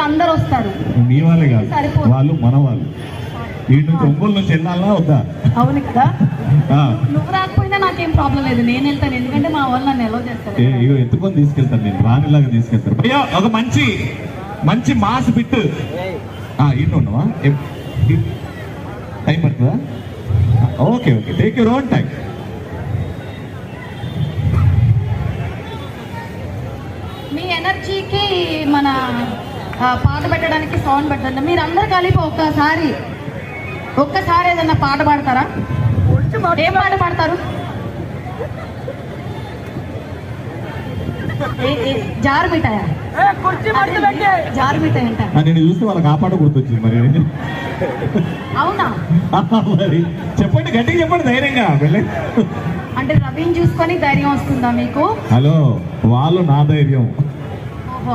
వాళ్ళు అందరూ వస్తారు. నీ వాళ్ళే కాదు, సరిపోదు. వాళ్ళు మన వాళ్ళు. వీటి నుంచి ఒంగోలు నుంచి వెళ్ళాలా వద్దా? అవును కదా. ఆ. నువ్వు రాకపోయినా నాకేం ప్రాబ్లం లేదు, నేను వెళ్తాను. ఎందుకంటే మా వాళ్ళు నన్ను ఎలా చేస్తారు. ఇగో ఎత్తుకొని తీసుకెళ్తాను, నేను రానిలాగా తీసుకెళ్తాను. భయ్యా ఒక మంచి మంచి మాస్ బిట్. ఇన్ని ఉన్నావా? టైం పడుతుందా? Okay okay, take your own time. మీ ఎనర్జీకి మన పాట పెట్టడానికి సౌండ్ పెట్టండి. మీరు అందరు కలిపి ఒక్కసారి ఏదన్నా పాట పాడతారా? ఏం పాట పాడతారు? జారు మిఠాయా? జారు మిఠాయి అంట. నేను చూస్తే వాళ్ళకి ఆ పాట గుర్తొచ్చింది. మరి అవునా? మరి చెప్పండి, గట్టిగా చెప్పండి, ధైర్యంగా. అంటే రవిని చూసుకొని ధైర్యం వస్తుందా మీకు? హలో, వాళ్ళు నా ధైర్యం. ఓహో.